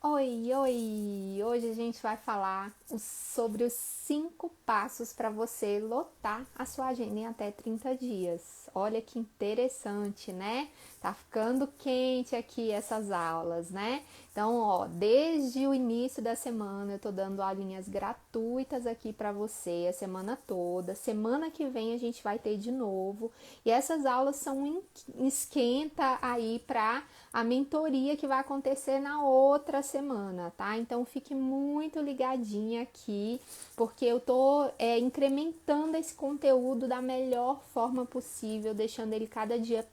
Oi, oi! Hoje a gente vai falar sobre os 5 passos para você lotar a sua agenda em até 30 dias. Olha que interessante, né? Tá ficando quente aqui essas aulas, né? Então, ó, desde o início da semana eu tô dando aulinhas gratuitas aqui para você a semana toda. Semana que vem a gente vai ter de novo. E essas aulas são um esquenta aí para a mentoria que vai acontecer na outra semana, tá? Então fique muito ligadinha aqui, porque eu tô incrementando esse conteúdo da melhor forma possível, deixando ele cada dia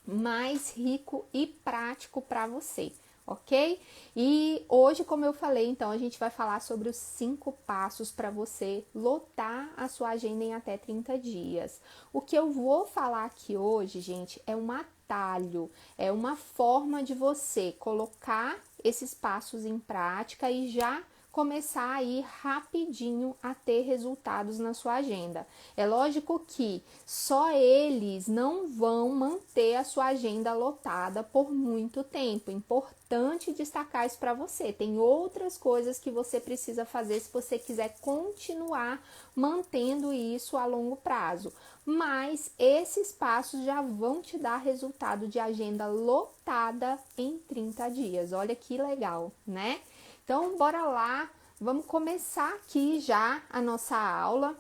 mais rico e prático para você, ok? E hoje, como eu falei, então a gente vai falar sobre os 5 passos para você lotar a sua agenda em até 30 dias. O que eu vou falar aqui hoje, gente, é um atalho, é uma forma de você colocar esses passos em prática e já começar a ir rapidinho a ter resultados na sua agenda. É lógico que só eles não vão manter a sua agenda lotada por muito tempo. Importante destacar isso para você. Tem outras coisas que você precisa fazer se você quiser continuar mantendo isso a longo prazo. Mas esses passos já vão te dar resultado de agenda lotada em 30 dias. Olha que legal, né? Então, bora lá, vamos começar aqui já a nossa aula.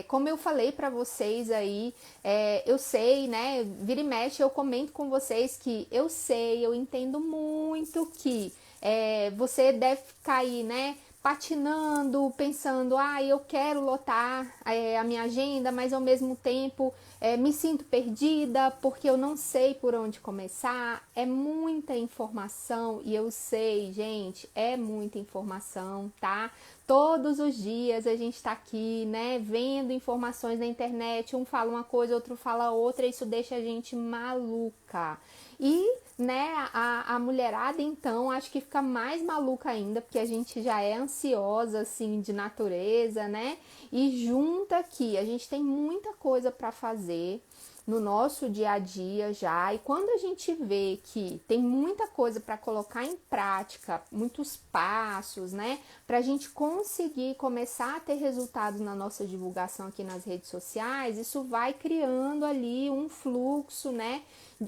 Como eu falei para vocês aí, eu sei, né? Vira e mexe, eu comento com vocês que eu sei, eu entendo muito que você deve ficar aí, né? Patinando, pensando, eu quero lotar a minha agenda, mas ao mesmo tempo me sinto perdida porque eu não sei por onde começar. É muita informação e eu sei, gente, é muita informação, tá? Todos os dias a gente tá aqui, né, vendo informações na internet, um fala uma coisa, outro fala outra, isso deixa a gente maluca. E, né, a mulherada, então, acho que fica mais maluca ainda, porque a gente já é ansiosa, assim, de natureza, né? E junta aqui, a gente tem muita coisa para fazer no nosso dia a dia já, e quando a gente vê que tem muita coisa para colocar em prática, muitos passos, né, para a gente conseguir começar a ter resultados na nossa divulgação aqui nas redes sociais, isso vai criando ali um fluxo, né,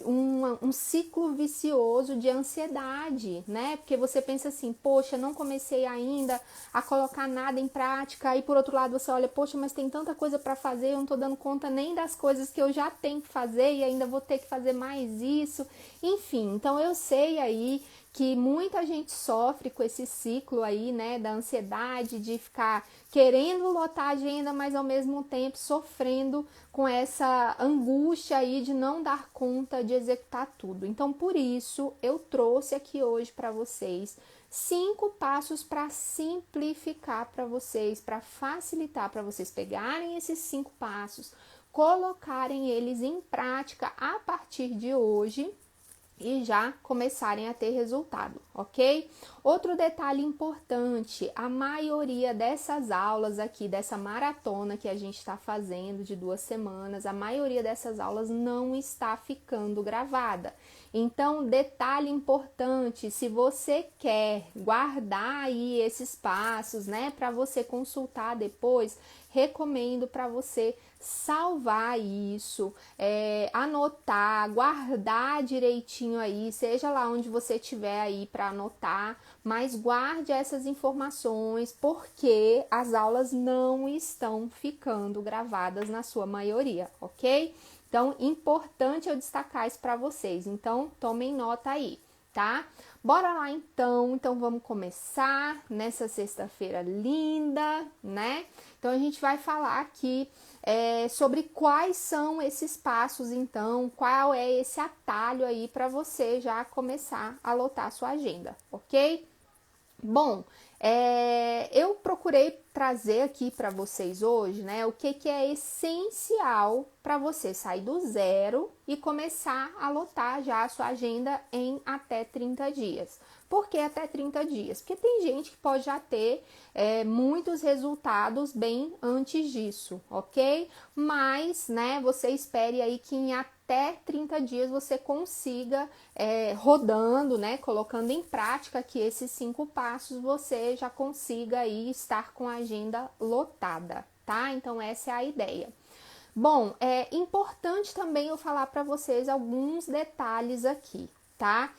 um ciclo vicioso de ansiedade, né? Porque você pensa assim, poxa, não comecei ainda a colocar nada em prática, e por outro lado você olha, poxa, mas tem tanta coisa para fazer, eu não tô dando conta nem das coisas que eu já tenho que fazer e ainda vou ter que fazer mais isso. Enfim, então eu sei aí que muita gente sofre com esse ciclo aí, né, da ansiedade, de ficar querendo lotar a agenda, mas ao mesmo tempo sofrendo com essa angústia aí de não dar conta de executar tudo. Então, por isso, eu trouxe aqui hoje para vocês 5 passos para simplificar para vocês, para facilitar, para vocês pegarem esses 5 passos, colocarem eles em prática a partir de hoje e já começarem a ter resultado, ok? Outro detalhe importante, a maioria dessas aulas aqui, dessa maratona que a gente está fazendo de 2 semanas, a maioria dessas aulas não está ficando gravada. Então, detalhe importante, se você quer guardar aí esses passos, né, para você consultar depois, recomendo para você salvar isso, anotar, guardar direitinho aí, seja lá onde você estiver aí para anotar, mas guarde essas informações porque as aulas não estão ficando gravadas na sua maioria, ok? Então, importante eu destacar isso para vocês. Então, tomem nota aí, tá? Bora lá então. Então, vamos começar nessa sexta-feira linda, né? Então, a gente vai falar aqui sobre quais são esses passos, então, qual é esse atalho aí para você já começar a lotar a sua agenda, ok? Bom, eu procurei trazer aqui para vocês hoje, né, o que é essencial para você sair do zero e começar a lotar já a sua agenda em até 30 dias. Por que até 30 dias? Porque tem gente que pode já ter muitos resultados bem antes disso, ok? Mas, né, você espere aí que em até até 30 dias você consiga, rodando, né, colocando em prática aqui esses 5 passos, você já consiga aí estar com a agenda lotada, tá? Então essa é a ideia. Bom, é importante também eu falar para vocês alguns detalhes aqui, tá?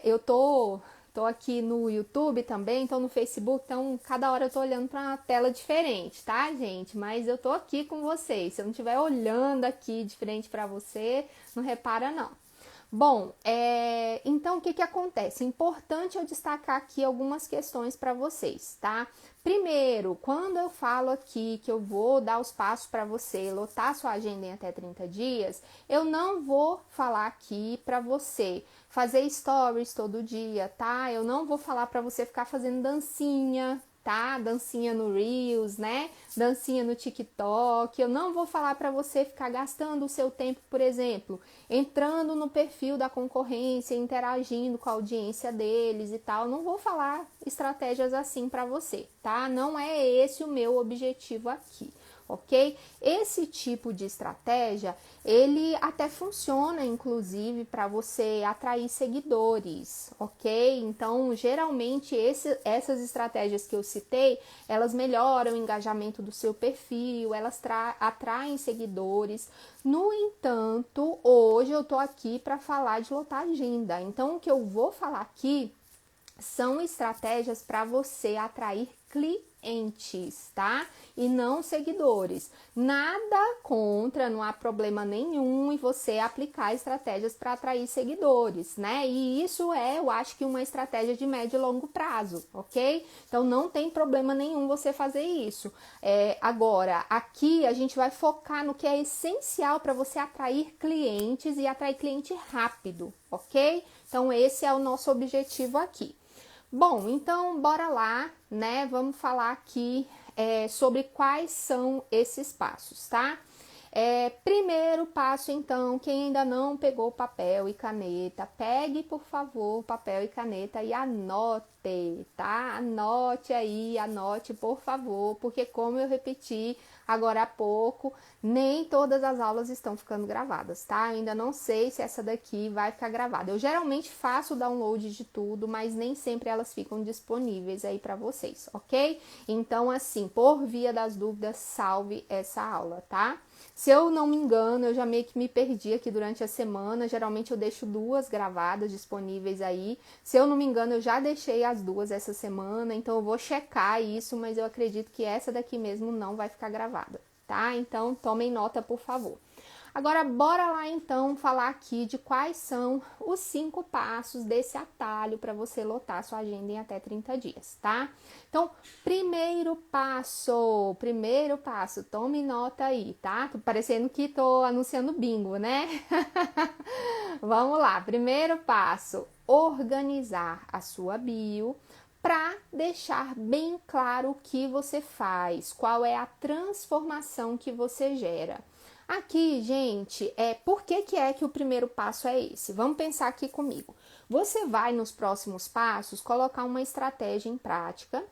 Eu tô aqui no YouTube também, tô no Facebook, então cada hora eu tô olhando para uma tela diferente, tá, gente? Mas eu tô aqui com vocês. Se eu não estiver olhando aqui diferente para você, não repara não. Bom, então o que acontece? Importante eu destacar aqui algumas questões para vocês, tá? Primeiro, quando eu falo aqui que eu vou dar os passos para você lotar sua agenda em até 30 dias, eu não vou falar aqui para você fazer stories todo dia, tá? Eu não vou falar para você ficar fazendo dancinha, tá? Dancinha no Reels, né? Dancinha no TikTok. Eu não vou falar para você ficar gastando o seu tempo, por exemplo, entrando no perfil da concorrência, interagindo com a audiência deles e tal. Não vou falar estratégias assim para você, tá? Não é esse o meu objetivo aqui. Ok? Esse tipo de estratégia, ele até funciona, inclusive, para você atrair seguidores, ok? Então, geralmente, essas estratégias que eu citei, elas melhoram o engajamento do seu perfil, elas atraem seguidores. No entanto, hoje eu tô aqui para falar de lotar agenda. Então, o que eu vou falar aqui são estratégias para você atrair clientes, tá? E não seguidores. Nada contra, não há problema nenhum em você aplicar estratégias para atrair seguidores, né? E isso eu acho que uma estratégia de médio e longo prazo, ok? Então não tem problema nenhum você fazer isso. Agora, aqui a gente vai focar no que é essencial para você atrair clientes e atrair cliente rápido, ok? Então esse é o nosso objetivo aqui. Bom, então bora lá, né? Vamos falar aqui sobre quais são esses passos, tá? Primeiro passo, então, quem ainda não pegou papel e caneta, pegue, por favor, papel e caneta e anote, tá? Anote aí, anote, por favor, porque como eu repeti agora há pouco, nem todas as aulas estão ficando gravadas, tá? Eu ainda não sei se essa daqui vai ficar gravada. Eu geralmente faço o download de tudo, mas nem sempre elas ficam disponíveis aí para vocês, ok? Então, assim, por via das dúvidas, salve essa aula, tá? Se eu não me engano, eu já meio que me perdi aqui durante a semana. Geralmente eu deixo 2 gravadas disponíveis aí. Se eu não me engano, eu já deixei as 2 essa semana, então eu vou checar isso, mas eu acredito que essa daqui mesmo não vai ficar gravada, tá? Então tomem nota, por favor. Agora, bora lá então falar aqui de quais são os 5 passos desse atalho para você lotar sua agenda em até 30 dias, tá? Então, primeiro passo, tome nota aí, tá? Tô parecendo que tô anunciando bingo, né? Vamos lá, primeiro passo, organizar a sua bio para deixar bem claro o que você faz, qual é a transformação que você gera. Aqui, gente, por que é que o primeiro passo é esse? Vamos pensar aqui comigo. Você vai, nos próximos passos, colocar uma estratégia em prática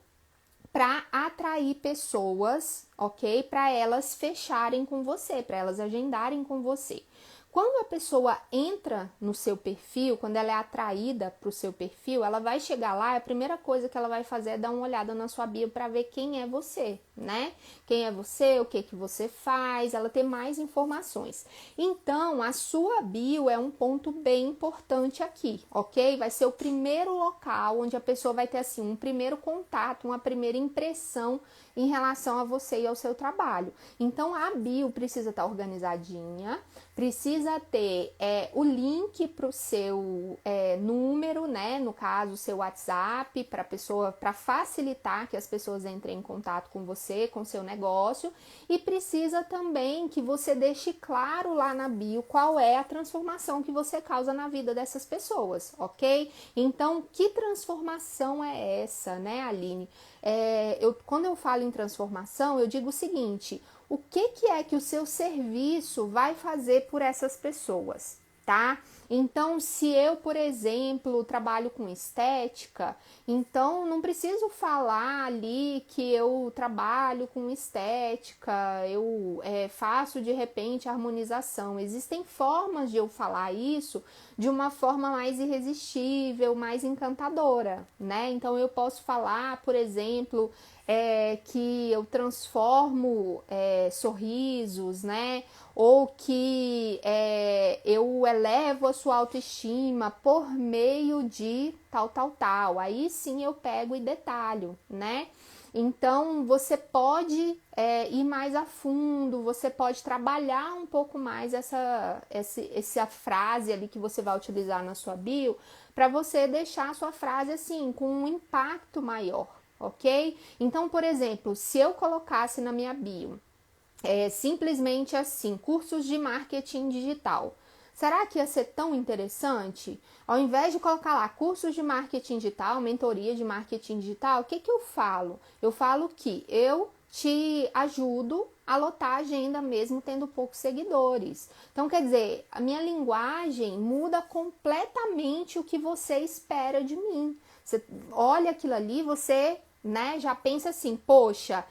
para atrair pessoas, ok? Para elas fecharem com você, para elas agendarem com você. Quando a pessoa entra no seu perfil, quando ela é atraída para o seu perfil, ela vai chegar lá, a primeira coisa que ela vai fazer é dar uma olhada na sua bio para ver quem é você, né? Quem é você, o que você faz, ela ter mais informações. Então, a sua bio é um ponto bem importante aqui, ok? Vai ser o primeiro local onde a pessoa vai ter, assim, um primeiro contato, uma primeira impressão em relação a você e ao seu trabalho. Então, a bio precisa estar organizadinha, precisa ter o link para o seu número, né? No caso, o seu WhatsApp, para facilitar que as pessoas entrem em contato com você, com seu negócio, e precisa também que você deixe claro lá na bio qual é a transformação que você causa na vida dessas pessoas, ok? Então, que transformação é essa, né, Aline? Quando eu falo em transformação, eu digo o seguinte: o que é que o seu serviço vai fazer por essas pessoas, tá? Então, se eu, por exemplo, trabalho com estética, então não preciso falar ali que eu trabalho com estética, eu faço de repente harmonização. Existem formas de eu falar isso de uma forma mais irresistível, mais encantadora, né? Então eu posso falar, por exemplo, que eu transformo sorrisos, né? Ou que eu elevo a sua autoestima por meio de tal, tal, tal. Aí sim eu pego e detalho, né? Então você pode ir mais a fundo, você pode trabalhar um pouco mais essa frase ali que você vai utilizar na sua bio, para você deixar a sua frase assim com um impacto maior, ok? Então, por exemplo, se eu colocasse na minha bio simplesmente assim, cursos de marketing digital. Será que ia ser tão interessante? Ao invés de colocar lá cursos de marketing digital, mentoria de marketing digital, o que eu falo? Eu falo que eu te ajudo a lotar a agenda mesmo tendo poucos seguidores. Então, quer dizer, a minha linguagem muda completamente o que você espera de mim. Você olha aquilo ali, você já pensa assim, poxa,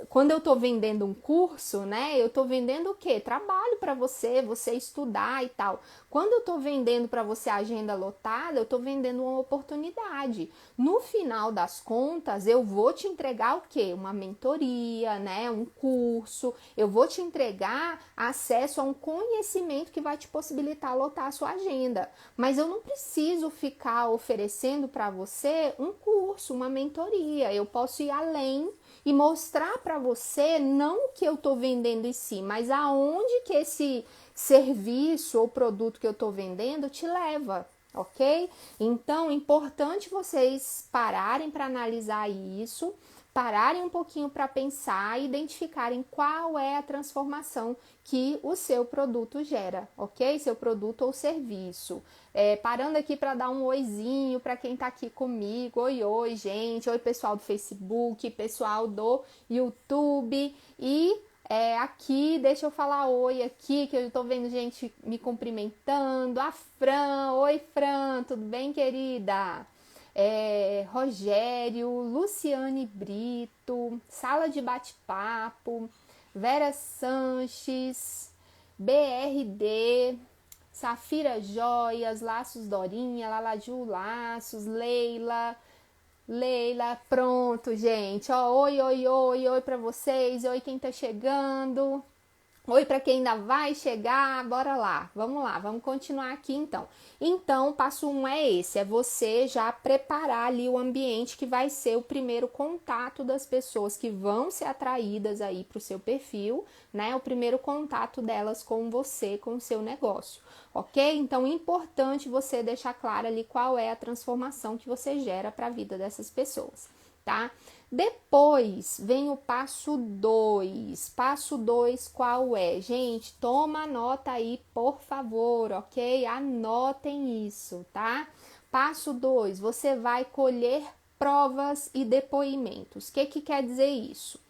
quando eu tô vendendo um curso, né, eu tô vendendo o quê? Trabalho para você estudar e tal. Quando eu tô vendendo para você a agenda lotada, eu tô vendendo uma oportunidade. No final das contas, eu vou te entregar o quê? Uma mentoria, né, um curso. Eu vou te entregar acesso a um conhecimento que vai te possibilitar lotar a sua agenda. Mas eu não preciso ficar oferecendo para você um curso, uma mentoria. Eu posso ir além e mostrar para você não o que eu estou vendendo em si, mas aonde que esse serviço ou produto que eu estou vendendo te leva, ok? Então, é importante vocês pararem para analisar isso, pararem um pouquinho para pensar e identificarem qual é a transformação que o seu produto gera, ok? Seu produto ou serviço. Parando aqui para dar um oizinho para quem está aqui comigo. Oi, oi, gente. Oi, pessoal do Facebook, pessoal do YouTube. E aqui, deixa eu falar oi aqui, que eu estou vendo gente me cumprimentando. A Fran. Oi, Fran. Tudo bem, querida? Rogério, Luciane Brito, Sala de Bate-Papo, Vera Sanches, BRD, Safira Joias, Laços Dorinha, Lalaju Laços, Leila, pronto, gente. Oi, oi, oi, oi pra vocês, oi quem tá chegando. Oi para quem ainda vai chegar, bora lá, vamos continuar aqui então. Então, passo 1 é esse, é você já preparar ali o ambiente que vai ser o primeiro contato das pessoas que vão ser atraídas aí para o seu perfil, né? O primeiro contato delas com você, com o seu negócio, ok? Então, é importante você deixar claro ali qual é a transformação que você gera para a vida dessas pessoas, tá? Depois vem o passo 2. Passo 2 qual é? Gente, toma nota aí, por favor, ok? Anotem isso, tá? Passo 2, você vai colher provas e depoimentos. O que quer dizer isso?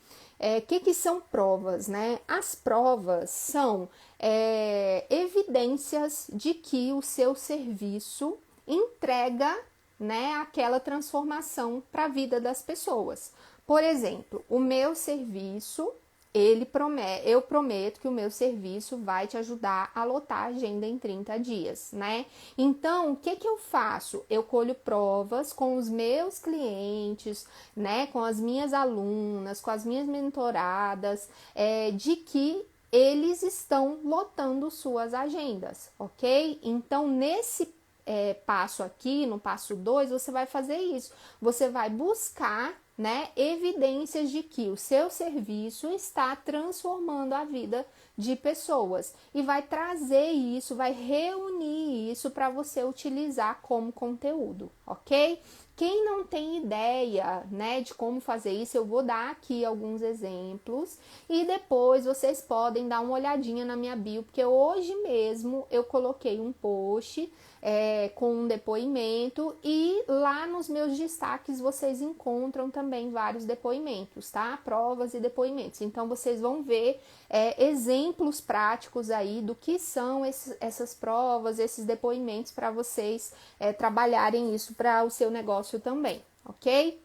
Que são provas, né? As provas são evidências de que o seu serviço entrega, né, aquela transformação para a vida das pessoas. Por exemplo, o meu serviço, eu prometo que o meu serviço vai te ajudar a lotar a agenda em 30 dias, né? Então, o que eu faço? Eu colho provas com os meus clientes, né, com as minhas alunas, com as minhas mentoradas, de que eles estão lotando suas agendas, ok? Então, nesse passo aqui, no passo 2, você vai fazer isso. Você vai buscar, né, evidências de que o seu serviço está transformando a vida de pessoas e vai trazer isso, vai reunir isso para você utilizar como conteúdo, ok? Quem não tem ideia, né, de como fazer isso, eu vou dar aqui alguns exemplos e depois vocês podem dar uma olhadinha na minha bio, porque hoje mesmo eu coloquei um post com um depoimento e lá nos meus destaques vocês encontram também também vários depoimentos, tá? Provas e depoimentos. Então, vocês vão ver exemplos práticos aí do que são essas provas, esses depoimentos para vocês trabalharem isso para o seu negócio também, ok?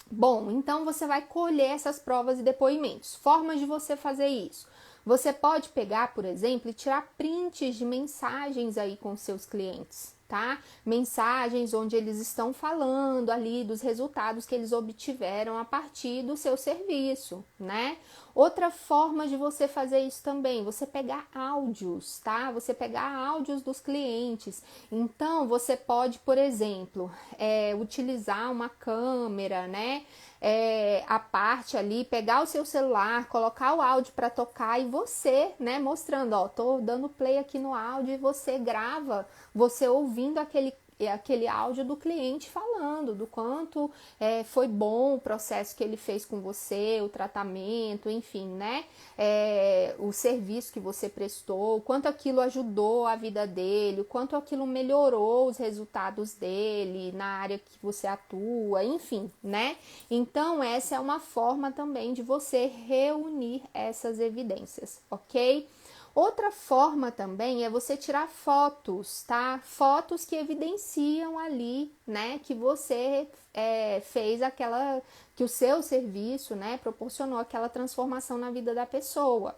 Bom, então você vai colher essas provas e depoimentos. Formas de você fazer isso. Você pode pegar, por exemplo, e tirar prints de mensagens aí com seus clientes, tá? Mensagens onde eles estão falando ali dos resultados que eles obtiveram a partir do seu serviço, né? Outra forma de você fazer isso também, você pegar áudios, tá? Você pegar áudios dos clientes. Então, você pode, por exemplo, utilizar uma câmera, né? A parte ali, pegar o seu celular, colocar o áudio para tocar e você, né, mostrando, ó, tô dando play aqui no áudio e você grava, você ouvindo aquele áudio do cliente falando do quanto foi bom o processo que ele fez com você, o tratamento, enfim, né? O serviço que você prestou, o quanto aquilo ajudou a vida dele, o quanto aquilo melhorou os resultados dele na área que você atua, enfim, né? Então, essa é uma forma também de você reunir essas evidências, ok? Outra forma também é você tirar fotos, tá? Fotos que evidenciam ali, né, que você fez que o seu serviço, né, proporcionou aquela transformação na vida da pessoa.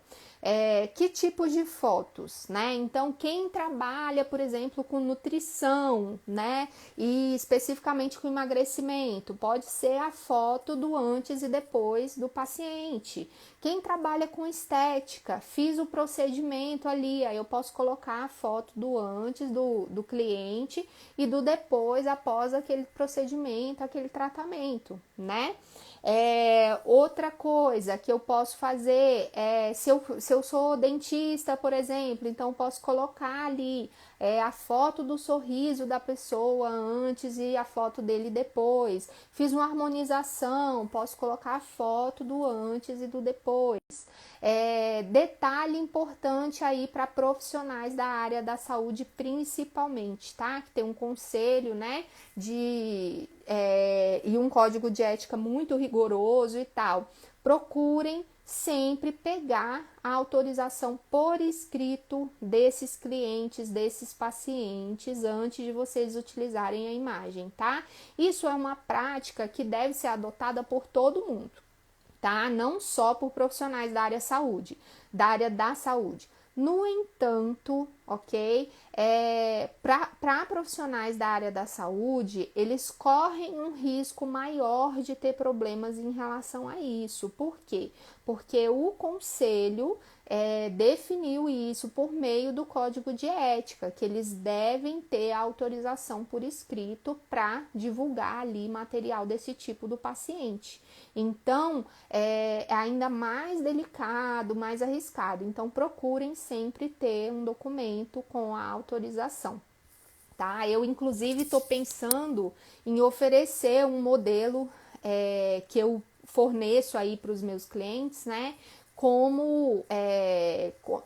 Que tipo de fotos, né? Então, quem trabalha, por exemplo, com nutrição, né, e especificamente com emagrecimento, pode ser a foto do antes e depois do paciente. Quem trabalha com estética, fiz o procedimento ali, aí eu posso colocar a foto do antes do cliente e do depois, após aquele procedimento, aquele tratamento, né? Outra coisa que eu posso fazer se eu sou dentista, por exemplo, então posso colocar ali a foto do sorriso da pessoa antes e a foto dele depois. Fiz uma harmonização, posso colocar a foto do antes e do depois. Detalhe importante aí para profissionais da área da saúde principalmente, tá? Que tem um conselho, né, e um código de ética muito rigoroso e tal. Procurem sempre pegar a autorização por escrito desses clientes, desses pacientes, antes de vocês utilizarem a imagem, tá? Isso é uma prática que deve ser adotada por todo mundo, tá? Não só por profissionais da área da saúde. No entanto, ok? Para profissionais da área da saúde, eles correm um risco maior de ter problemas em relação a isso. Por quê? Porque o conselho definiu isso por meio do código de ética, que eles devem ter autorização por escrito para divulgar ali material desse tipo do paciente. Então, é ainda mais delicado, mais arriscado. Então, procurem sempre ter um documento com a autorização, tá? Eu, inclusive, estou pensando em oferecer um modelo que eu forneço aí para os meus clientes, né? Como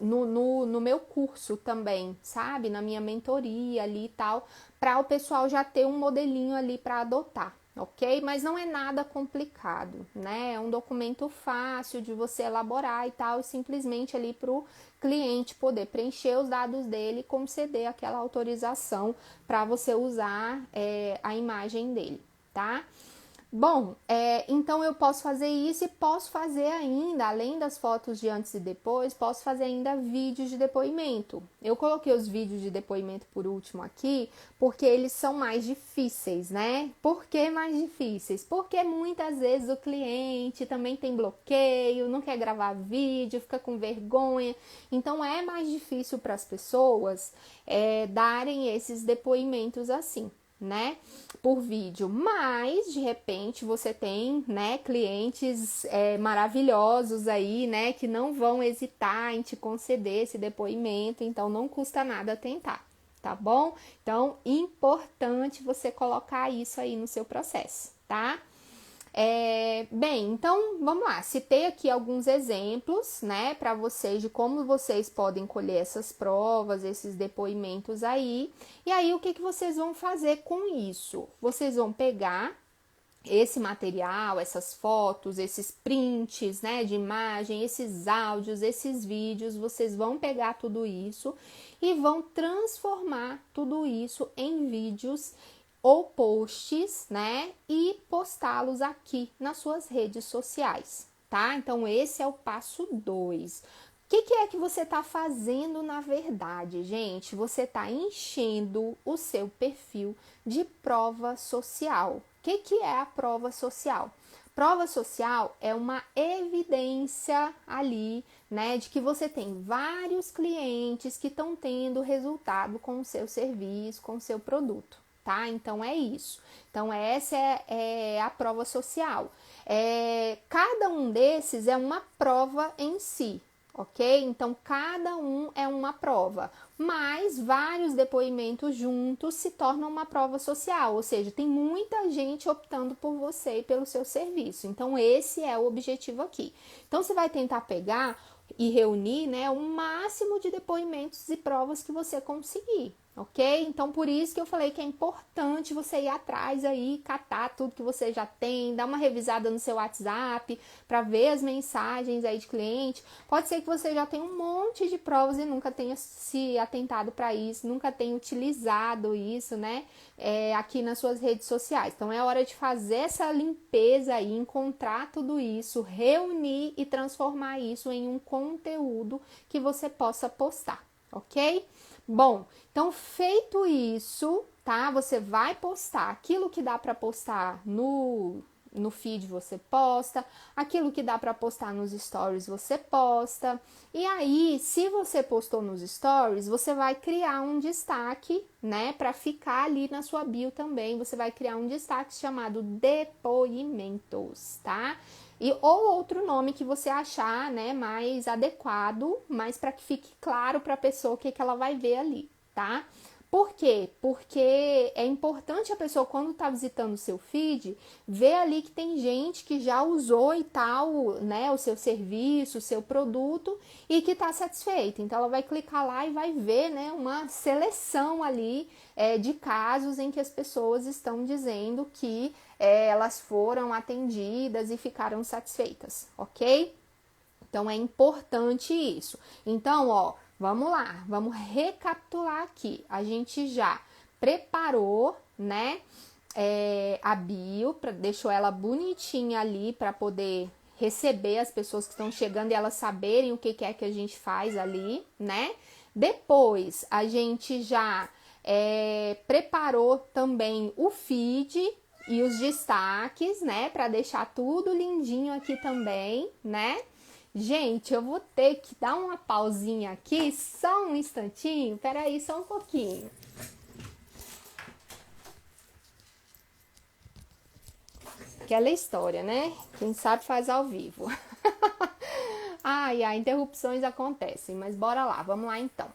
no meu curso também, sabe? Na minha mentoria ali e tal, para o pessoal já ter um modelinho ali para adotar. Ok? Mas não é nada complicado, né? É um documento fácil de você elaborar e tal, e simplesmente ali para o cliente poder preencher os dados dele e conceder aquela autorização para você usar a imagem dele, tá? Bom, então eu posso fazer isso e posso fazer ainda, além das fotos de antes e depois, posso fazer ainda vídeos de depoimento. Eu coloquei os vídeos de depoimento por último aqui, porque eles são mais difíceis, né? Por que mais difíceis? Porque muitas vezes o cliente também tem bloqueio, não quer gravar vídeo, fica com vergonha. Então é mais difícil para as pessoas darem esses depoimentos assim, né, por vídeo, mas de repente você tem, né, clientes maravilhosos aí, né, que não vão hesitar em te conceder esse depoimento, então não custa nada tentar, tá bom? Então, importante você colocar isso aí no seu processo, tá? Bem, então vamos lá, citei aqui alguns exemplos, né, para vocês de como vocês podem colher essas provas, esses depoimentos aí, e aí o que vocês vão fazer com isso? Vocês vão pegar esse material, essas fotos, esses prints, né, de imagem, esses áudios, esses vídeos, vocês vão pegar tudo isso e vão transformar tudo isso em vídeos ou posts, né, e postá-los aqui nas suas redes sociais, tá? Então, esse é o passo 2. O que é que você está fazendo na verdade, gente? Você está enchendo o seu perfil de prova social. O que é a prova social? Prova social é uma evidência ali, né, de que você tem vários clientes que estão tendo resultado com o seu serviço, com o seu produto, tá? Então é isso. Então essa é a prova social. Cada um desses é uma prova em si, ok? Então, cada um é uma prova, mas vários depoimentos juntos se tornam uma prova social, ou seja, tem muita gente optando por você e pelo seu serviço. Então, esse é o objetivo aqui. Então, você vai tentar pegar e reunir, né, o máximo de depoimentos e provas que você conseguir, ok? Então, por isso que eu falei que é importante você ir atrás aí, catar tudo que você já tem, dar uma revisada no seu WhatsApp para ver as mensagens aí de cliente. Pode ser que você já tenha um monte de provas e nunca tenha se atentado para isso, nunca tenha utilizado isso, né, aqui nas suas redes sociais. Então, é hora de fazer essa limpeza aí, encontrar tudo isso, reunir e transformar isso em um conteúdo que você possa postar, ok? Bom, então feito isso, tá? Você vai postar aquilo que dá para postar no feed, você posta, aquilo que dá para postar nos stories, você posta. E aí, se você postou nos stories, você vai criar um destaque, né, para ficar ali na sua bio também. Você vai criar um destaque chamado depoimentos, tá? Ou outro nome que você achar, né, mais adequado, mas para que fique claro para a pessoa o que ela vai ver ali, tá? Por quê? Porque é importante a pessoa, quando está visitando o seu feed, ver ali que tem gente que já usou e tal, né, o seu serviço, o seu produto e que está satisfeita. Então, ela vai clicar lá e vai ver, né, uma seleção ali de casos em que as pessoas estão dizendo que elas foram atendidas e ficaram satisfeitas, ok? Então, é importante isso. Então, ó, vamos lá, vamos recapitular aqui. A gente já preparou, né, a bio, deixou ela bonitinha ali para poder receber as pessoas que estão chegando e elas saberem o que é que a gente faz ali, né? Depois, a gente já preparou também o feed e os destaques, né, para deixar tudo lindinho aqui também, né? Gente, eu vou ter que dar uma pausinha aqui, só um instantinho, peraí, só um pouquinho. Aquela história, né? Quem sabe faz ao vivo. Ai, interrupções acontecem, mas bora lá, vamos lá então.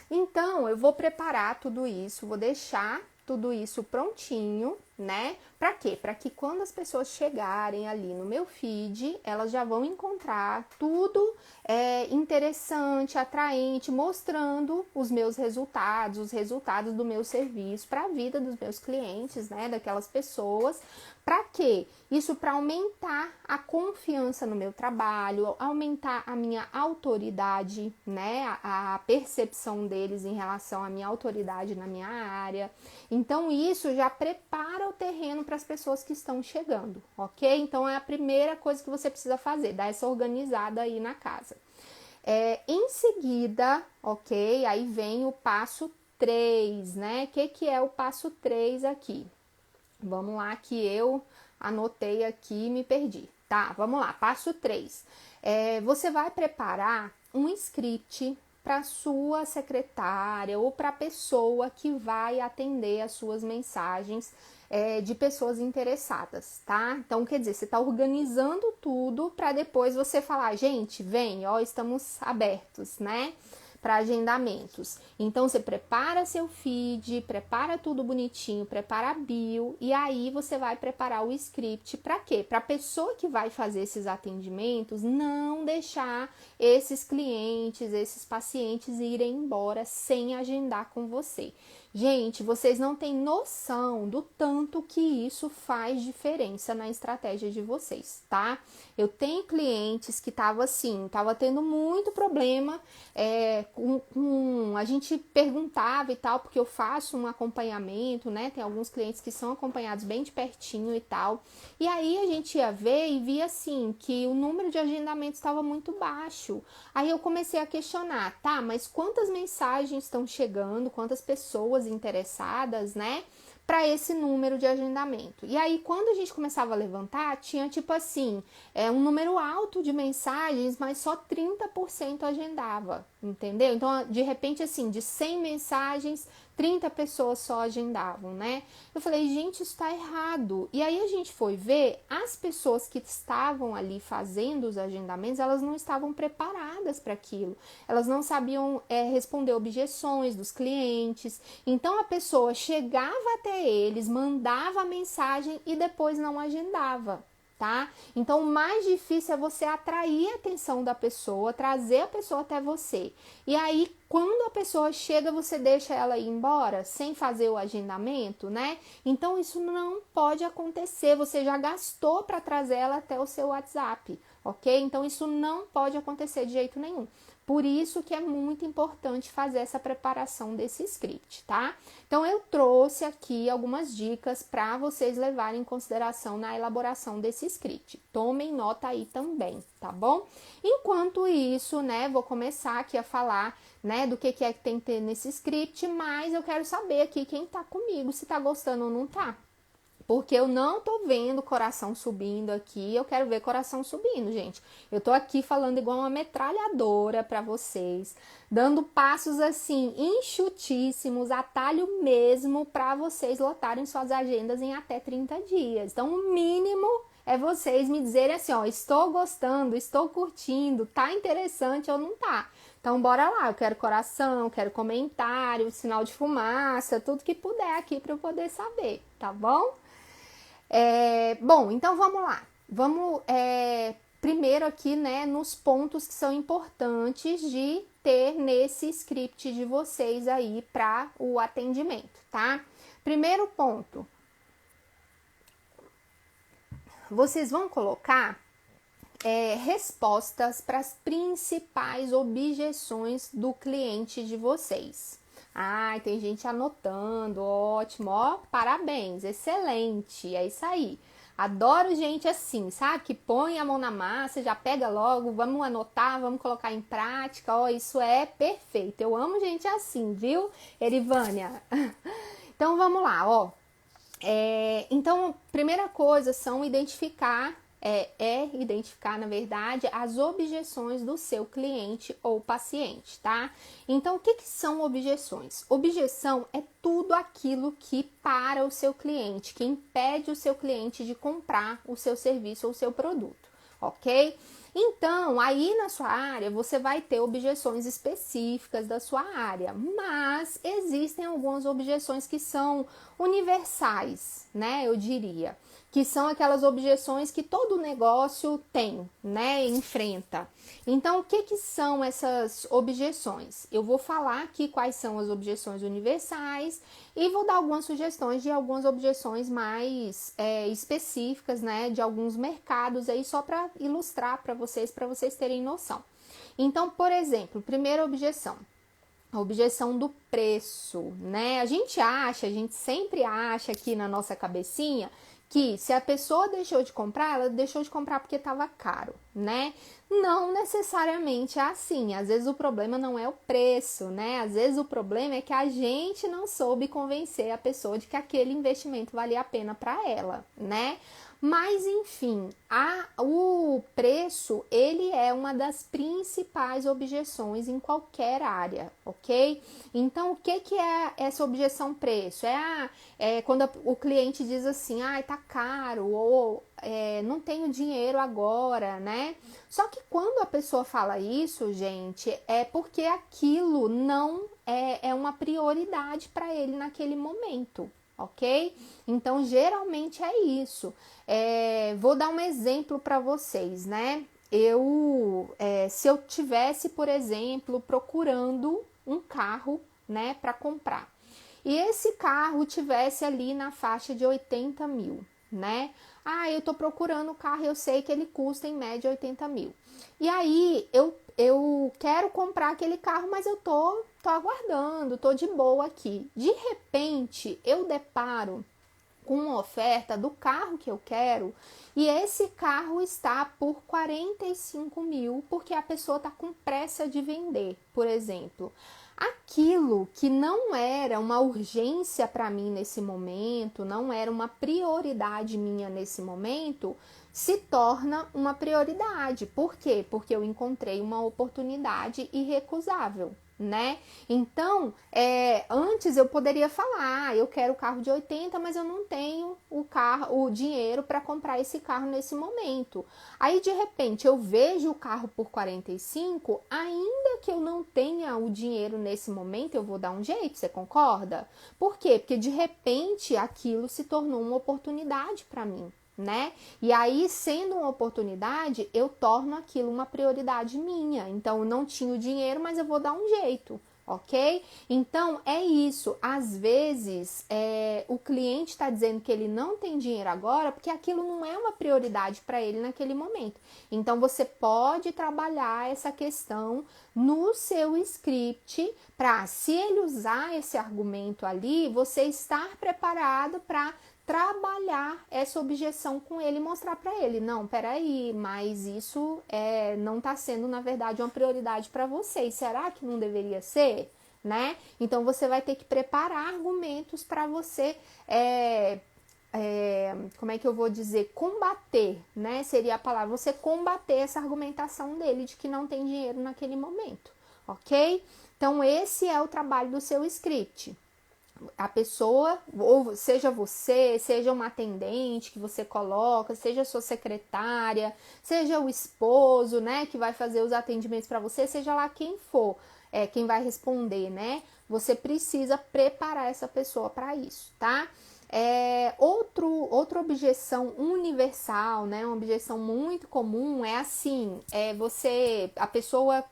Então, eu vou preparar tudo isso, vou deixar tudo isso prontinho, né? Para quê? Para que quando as pessoas chegarem ali no meu feed, elas já vão encontrar tudo interessante, atraente, mostrando os meus resultados, os resultados do meu serviço para a vida dos meus clientes, né? Daquelas pessoas. Para quê? Isso para aumentar a confiança no meu trabalho, aumentar a minha autoridade, né? A percepção deles em relação à minha autoridade na minha área. Então, isso já prepara o terreno para as pessoas que estão chegando, ok? Então, é a primeira coisa que você precisa fazer, dar essa organizada aí na casa. Em seguida, ok? Aí vem o passo 3, né? O que é o passo 3 aqui? Vamos lá que eu anotei aqui e me perdi. Tá, vamos lá, passo 3. Você vai preparar um script para sua secretária ou para a pessoa que vai atender as suas mensagens de pessoas interessadas, tá? Então, quer dizer, você está organizando tudo para depois você falar, gente, vem, ó, estamos abertos, né? Para agendamentos. Então, você prepara seu feed, prepara tudo bonitinho, prepara a bio e aí você vai preparar o script para quê? Para a pessoa que vai fazer esses atendimentos não deixar esses clientes, esses pacientes irem embora sem agendar com você. Gente, vocês não têm noção do tanto que isso faz diferença na estratégia de vocês, tá? Eu tenho clientes que tava tendo muito problema a gente perguntava e tal, porque eu faço um acompanhamento, né? Tem alguns clientes que são acompanhados bem de pertinho e tal. E aí a gente ia ver e via assim que o número de agendamentos estava muito baixo. Aí eu comecei a questionar, tá, mas quantas mensagens estão chegando, quantas pessoas interessadas, né, para esse número de agendamento. E aí, quando a gente começava a levantar, tinha tipo assim, um número alto de mensagens, mas só 30% agendava, entendeu? Então, de repente, assim, de 100 mensagens, 30 pessoas só agendavam, né? Eu falei, gente, isso tá errado. E aí a gente foi ver, as pessoas que estavam ali fazendo os agendamentos, elas não estavam preparadas para aquilo. Elas não sabiam responder objeções dos clientes. Então a pessoa chegava até eles, mandava a mensagem e depois não agendava. Tá? Então, o mais difícil é você atrair a atenção da pessoa, trazer a pessoa até você. E aí, quando a pessoa chega, você deixa ela ir embora sem fazer o agendamento, né? Então, isso não pode acontecer. Você já gastou para trazer ela até o seu WhatsApp, ok? Então, isso não pode acontecer de jeito nenhum. Por isso que é muito importante fazer essa preparação desse script, tá? Então, eu trouxe aqui algumas dicas para vocês levarem em consideração na elaboração desse script. Tomem nota aí também, tá bom? Enquanto isso, né, vou começar aqui a falar, né, do que é que tem que ter nesse script, mas eu quero saber aqui quem tá comigo, se tá gostando ou não tá. Porque eu não tô vendo coração subindo aqui, eu quero ver coração subindo, gente. Eu tô aqui falando igual uma metralhadora para vocês, dando passos assim enxutíssimos, atalho mesmo para vocês lotarem suas agendas em até 30 dias. Então, o mínimo é vocês me dizerem assim, ó, estou gostando, estou curtindo, tá interessante ou não tá. Então, bora lá, eu quero coração, quero comentário, sinal de fumaça, tudo que puder aqui para eu poder saber, tá bom? Bom, então vamos lá. Vamos primeiro aqui, né, nos pontos que são importantes de ter nesse script de vocês aí para o atendimento, tá? Primeiro ponto, vocês vão colocar respostas para as principais objeções do cliente de vocês. Ah, tem gente anotando, ótimo, ó, parabéns, excelente, é isso aí. Adoro gente assim, sabe? Que põe a mão na massa, já pega logo, vamos anotar, vamos colocar em prática, ó, isso é perfeito. Eu amo gente assim, viu, Erivânia? Então vamos lá, ó. Então, primeira coisa são identificar identificar, na verdade, as objeções do seu cliente ou paciente, tá? Então, o que são objeções? Objeção é tudo aquilo que para o seu cliente, que impede o seu cliente de comprar o seu serviço ou o seu produto, ok? Então, aí na sua área, você vai ter objeções específicas da sua área, mas existem algumas objeções que são universais, né? Eu diria, que são aquelas objeções que todo negócio tem, né? Enfrenta. Então, o que são essas objeções? Eu vou falar aqui quais são as objeções universais e vou dar algumas sugestões de algumas objeções mais específicas, né? De alguns mercados aí, só para ilustrar para vocês terem noção. Então, por exemplo, primeira objeção. A objeção do preço, né? A gente sempre acha aqui na nossa cabecinha que se a pessoa deixou de comprar, ela deixou de comprar porque estava caro, né? Não necessariamente é assim. Às vezes o problema não é o preço, né? Às vezes o problema é que a gente não soube convencer a pessoa de que aquele investimento valia a pena para ela, né? Mas enfim, o preço, ele é uma das principais objeções em qualquer área, ok? Então, o que é essa objeção preço? Quando o cliente diz assim, tá caro, ou não tenho dinheiro agora, né? Só que quando a pessoa fala isso, gente, é porque aquilo não é uma prioridade para ele naquele momento, ok? Então, geralmente é isso. Vou dar um exemplo para vocês, né? Se eu tivesse, por exemplo, procurando um carro, né, para comprar, e esse carro tivesse ali na faixa de 80 mil, né? Ah, eu tô procurando o carro, eu sei que ele custa em média 80 mil. E aí eu quero comprar aquele carro, mas eu tô aguardando, tô de boa aqui. De repente, eu deparo com uma oferta do carro que eu quero e esse carro está por 45 mil porque a pessoa está com pressa de vender, por exemplo. Aquilo que não era uma urgência para mim nesse momento, não era uma prioridade minha nesse momento, se torna uma prioridade. Por quê? Porque eu encontrei uma oportunidade irrecusável, né? Então, antes eu poderia falar, eu quero o carro de 80, mas eu não tenho o dinheiro para comprar esse carro nesse momento. Aí, de repente, eu vejo o carro por 45, ainda que eu não tenha o dinheiro nesse momento, eu vou dar um jeito, você concorda? Por quê? Porque, de repente, aquilo se tornou uma oportunidade para mim, né? E aí, sendo uma oportunidade, eu torno aquilo uma prioridade minha. Então, eu não tinha o dinheiro, mas eu vou dar um jeito, ok? Então, é isso. Às vezes, o cliente está dizendo que ele não tem dinheiro agora porque aquilo não é uma prioridade para ele naquele momento. Então, você pode trabalhar essa questão no seu script para, se ele usar esse argumento ali, você estar preparado para trabalhar essa objeção com ele e mostrar para ele, não, peraí, mas isso não está sendo, na verdade, uma prioridade para vocês. Será que não deveria ser? Né? Então, você vai ter que preparar argumentos para você, como é que eu vou dizer? Combater, né? Seria a palavra, você combater essa argumentação dele de que não tem dinheiro naquele momento, ok? Então, esse é o trabalho do seu script. A pessoa, ou seja você, seja uma atendente que você coloca, seja a sua secretária, seja o esposo, né, que vai fazer os atendimentos para você, seja lá quem for, quem vai responder, né? Você precisa preparar essa pessoa para isso, tá? Outra objeção universal, né, uma objeção muito comum é assim, a pessoa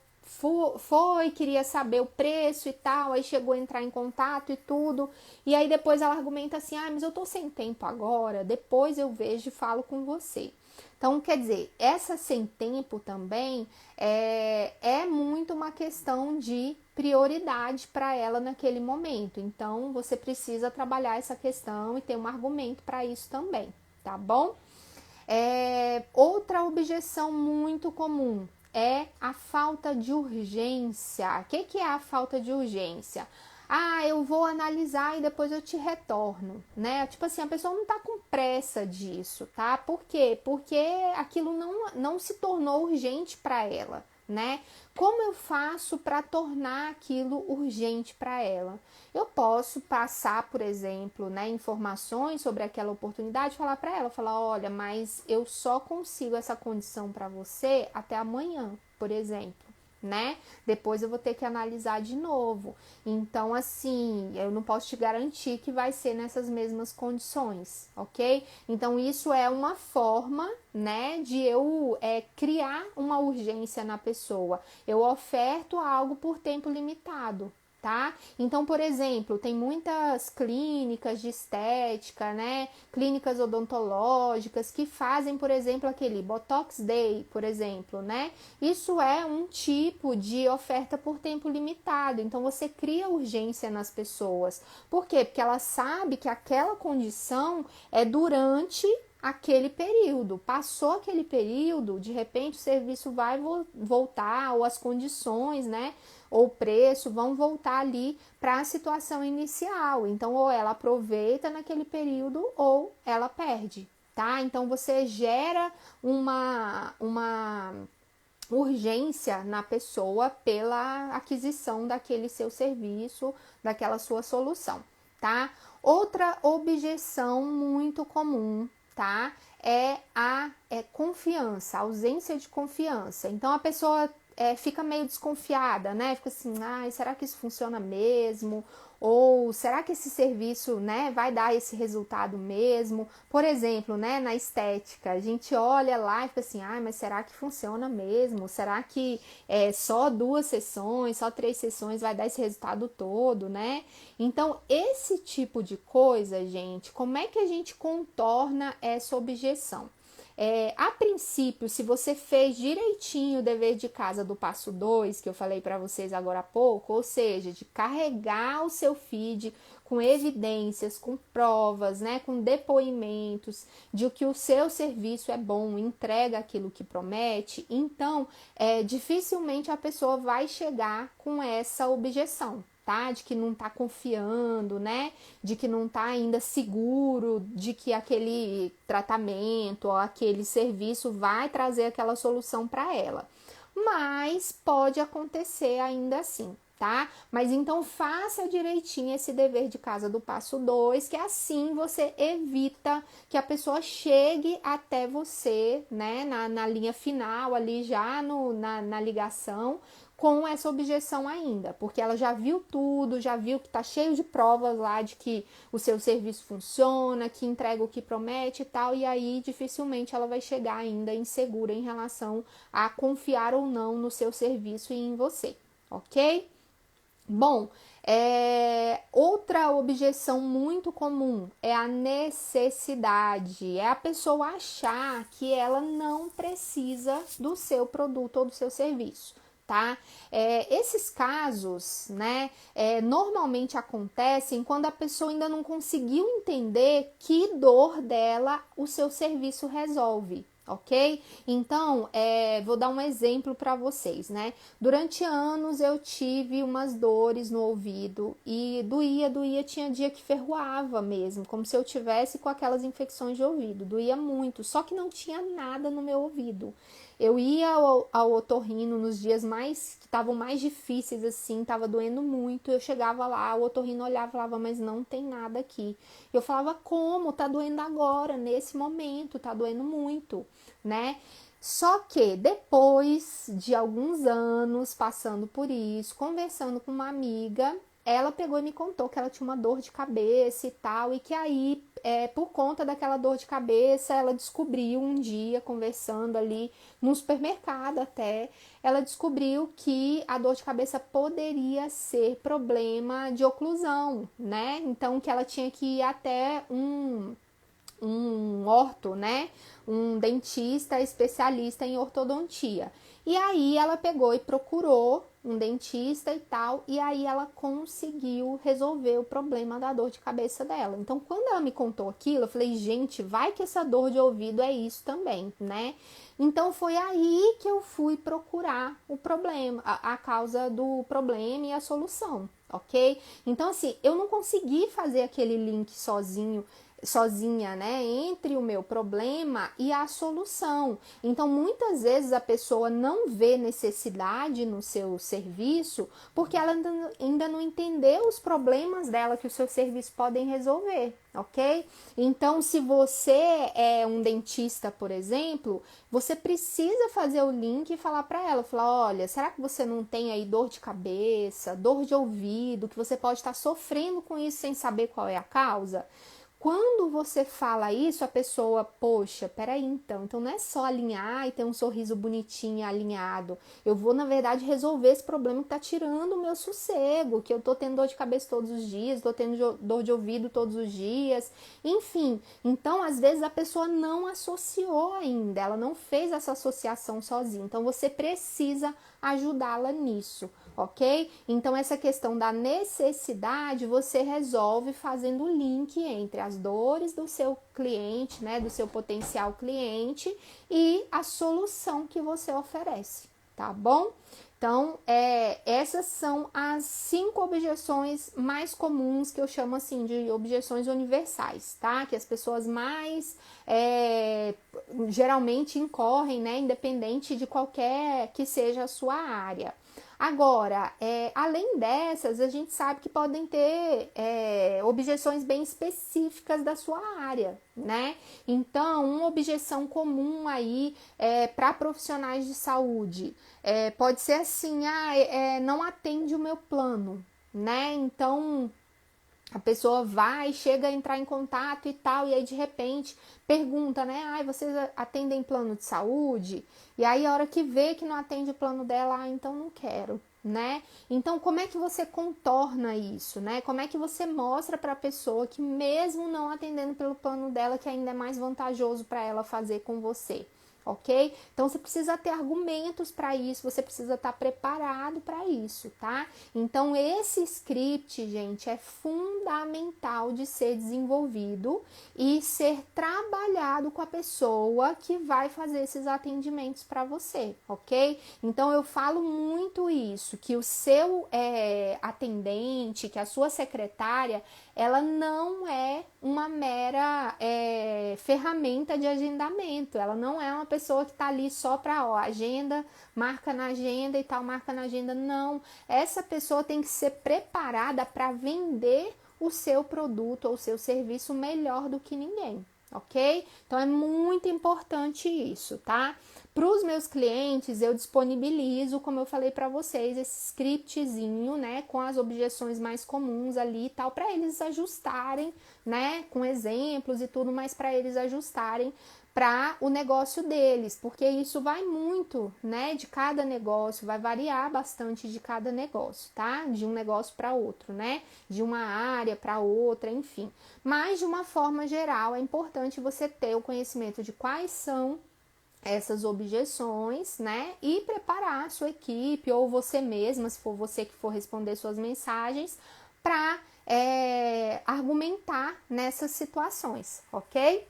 foi, queria saber o preço e tal, aí chegou a entrar em contato e tudo, e aí depois ela argumenta assim, mas eu tô sem tempo agora, depois eu vejo e falo com você. Então, quer dizer, essa sem tempo também é muito uma questão de prioridade para ela naquele momento. Então, você precisa trabalhar essa questão e ter um argumento para isso também, tá bom? Outra objeção muito comum é a falta de urgência. O que é a falta de urgência? Eu vou analisar e depois eu te retorno, né? Tipo assim, a pessoa não tá com pressa disso, tá? Por quê? Porque aquilo não se tornou urgente para ela, né? Como eu faço para tornar aquilo urgente para ela? Eu posso passar, por exemplo, né, informações sobre aquela oportunidade, falar para ela, falar, olha, mas eu só consigo essa condição para você até amanhã, por exemplo, né? Depois eu vou ter que analisar de novo. Então, assim, eu não posso te garantir que vai ser nessas mesmas condições, ok? Então, isso é uma forma, né, de eu criar uma urgência na pessoa. Eu oferto algo por tempo limitado, tá? Então, por exemplo, tem muitas clínicas de estética, né? Clínicas odontológicas que fazem, por exemplo, aquele Botox Day, por exemplo, né? Isso é um tipo de oferta por tempo limitado. Então, você cria urgência nas pessoas. Por quê? Porque ela sabe que aquela condição é durante aquele período. Passou aquele período, de repente o serviço vai voltar, ou as condições, né? Ou o preço vão voltar ali para a situação inicial. Então, ou ela aproveita naquele período ou ela perde, tá? Então, você gera uma urgência na pessoa pela aquisição daquele seu serviço, daquela sua solução, tá? Outra objeção muito comum, tá? É a confiança, a ausência de confiança. Então, a pessoa fica meio desconfiada, né? Fica assim, será que isso funciona mesmo? Ou será que esse serviço, né, vai dar esse resultado mesmo? Por exemplo, né, na estética, a gente olha lá e fica assim, mas será que funciona mesmo? Será que só 2 sessões, só 3 sessões vai dar esse resultado todo, né? Então, esse tipo de coisa, gente, como é que a gente contorna essa objeção? A princípio, se você fez direitinho o dever de casa do passo 2, que eu falei para vocês agora há pouco, ou seja, de carregar o seu feed com evidências, com provas, né, com depoimentos de que o seu serviço é bom, entrega aquilo que promete, então dificilmente a pessoa vai chegar com essa objeção. Tá? De que não tá confiando, né? De que não tá ainda seguro de que aquele tratamento ou aquele serviço vai trazer aquela solução para ela. Mas pode acontecer ainda assim, tá? Mas então faça direitinho esse dever de casa do passo 2, que assim você evita que a pessoa chegue até você, né, na linha final, ali já na ligação, com essa objeção ainda, porque ela já viu tudo, já viu que tá cheio de provas lá de que o seu serviço funciona, que entrega o que promete e tal, e aí dificilmente ela vai chegar ainda insegura em relação a confiar ou não no seu serviço e em você, ok? Bom, outra objeção muito comum é a necessidade, é a pessoa achar que ela não precisa do seu produto ou do seu serviço. Tá? Esses casos, né, normalmente acontecem quando a pessoa ainda não conseguiu entender que dor dela o seu serviço resolve, ok? Então, vou dar um exemplo para vocês, né? Durante anos eu tive umas dores no ouvido e doía, tinha dia que ferroava mesmo, como se eu tivesse com aquelas infecções de ouvido, doía muito, só que não tinha nada no meu ouvido. Eu ia ao otorrino nos dias que estavam mais difíceis, assim, tava doendo muito. Eu chegava lá, o otorrino olhava e falava, mas não tem nada aqui. Eu falava, como? Tá doendo agora, nesse momento, tá doendo muito, né? Só que depois de alguns anos passando por isso, conversando com uma amiga, ela pegou e me contou que ela tinha uma dor de cabeça e tal, e que aí, por conta daquela dor de cabeça, ela descobriu um dia, conversando ali no supermercado até, ela descobriu que a dor de cabeça poderia ser problema de oclusão, né? Então, que ela tinha que ir até um orto, né? Um dentista especialista em ortodontia. E aí ela pegou e procurou um dentista e tal, e aí ela conseguiu resolver o problema da dor de cabeça dela. Então, quando ela me contou aquilo, eu falei, gente, vai que essa dor de ouvido é isso também, né? Então, foi aí que eu fui procurar o problema, a causa do problema e a solução, ok? Então, assim, eu não consegui fazer aquele link sozinha, né, entre o meu problema e a solução. Então, muitas vezes a pessoa não vê necessidade no seu serviço porque ela ainda não entendeu os problemas dela que o seu serviço podem resolver, ok? Então, se você é um dentista, por exemplo, você precisa fazer o link e falar para ela, falar, olha, será que você não tem aí dor de cabeça, dor de ouvido, que você pode estar sofrendo com isso sem saber qual é a causa? Quando você fala isso, a pessoa, poxa, peraí então não é só alinhar e ter um sorriso bonitinho alinhado. Eu vou, na verdade, resolver esse problema que tá tirando o meu sossego, que eu tô tendo dor de cabeça todos os dias, tô tendo dor de ouvido todos os dias, enfim. Então, às vezes, a pessoa não associou ainda, ela não fez essa associação sozinha. Então, você precisa ajudá-la nisso, ok? Então, essa questão da necessidade você resolve fazendo o link entre as dores do seu cliente, né, do seu potencial cliente e a solução que você oferece, tá bom? Então, essas são as 5 objeções mais comuns, que eu chamo assim de objeções universais, tá? Que as pessoas mais geralmente incorrem, né? Independente de qualquer que seja a sua área. Agora, além dessas, a gente sabe que podem ter objeções bem específicas da sua área, né? Então, uma objeção comum aí para profissionais de saúde pode ser assim, não atende o meu plano, né? Então, A pessoa vai, chega a entrar em contato e tal, e aí de repente pergunta, né? Ai, vocês atendem plano de saúde? E aí a hora que vê que não atende o plano dela, ah, então não quero, né? Então como é que você contorna isso, né? Como é que você mostra para a pessoa que mesmo não atendendo pelo plano dela, que ainda é mais vantajoso para ela fazer com você? Ok? Então você precisa ter argumentos para isso, você precisa estar preparado para isso, tá? Então esse script, gente, é fundamental de ser desenvolvido e ser trabalhado com a pessoa que vai fazer esses atendimentos para você, ok? Então eu falo muito isso, que o seu atendente, que a sua secretária, ela não é uma mera ferramenta de agendamento, ela não é uma pessoa que está ali só para agenda, marca na agenda e tal, marca na agenda, não. Essa pessoa tem que ser preparada para vender o seu produto ou o seu serviço melhor do que ninguém, ok? Então é muito importante isso, tá? Para os meus clientes, eu disponibilizo, como eu falei para vocês, esse scriptzinho, né, com as objeções mais comuns ali e tal, para eles ajustarem, né, com exemplos e tudo, mas para eles ajustarem para o negócio deles, porque isso vai muito, né, de cada negócio, vai variar bastante de cada negócio, tá? De um negócio para outro, né? De uma área para outra, enfim. Mas de uma forma geral, é importante você ter o conhecimento de quais são essas objeções, né? E preparar a sua equipe ou você mesma, se for você que for responder suas mensagens, para argumentar nessas situações, ok?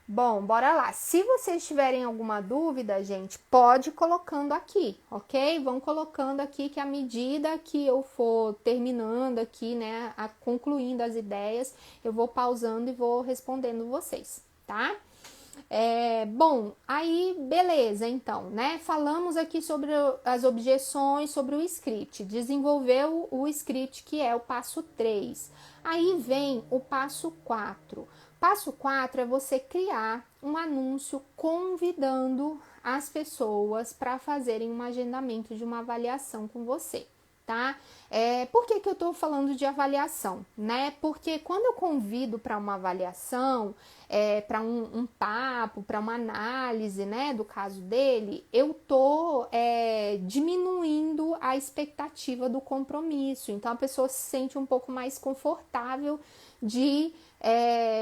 Bom, bora lá. Se vocês tiverem alguma dúvida, gente, pode ir colocando aqui, ok? Vão colocando aqui que à medida que eu for terminando aqui, né, concluindo as ideias, eu vou pausando e vou respondendo vocês, tá? Bom, aí beleza, então, né? Falamos aqui sobre as objeções, sobre o script. Desenvolveu o script, que é o passo 3. Aí vem o passo 4. Passo 4 é você criar um anúncio convidando as pessoas para fazerem um agendamento de uma avaliação com você, tá? Por que eu tô falando de avaliação, né? Porque quando eu convido para uma avaliação, para um papo, para uma análise, né, do caso dele, eu tô diminuindo a expectativa do compromisso. Então a pessoa se sente um pouco mais confortável de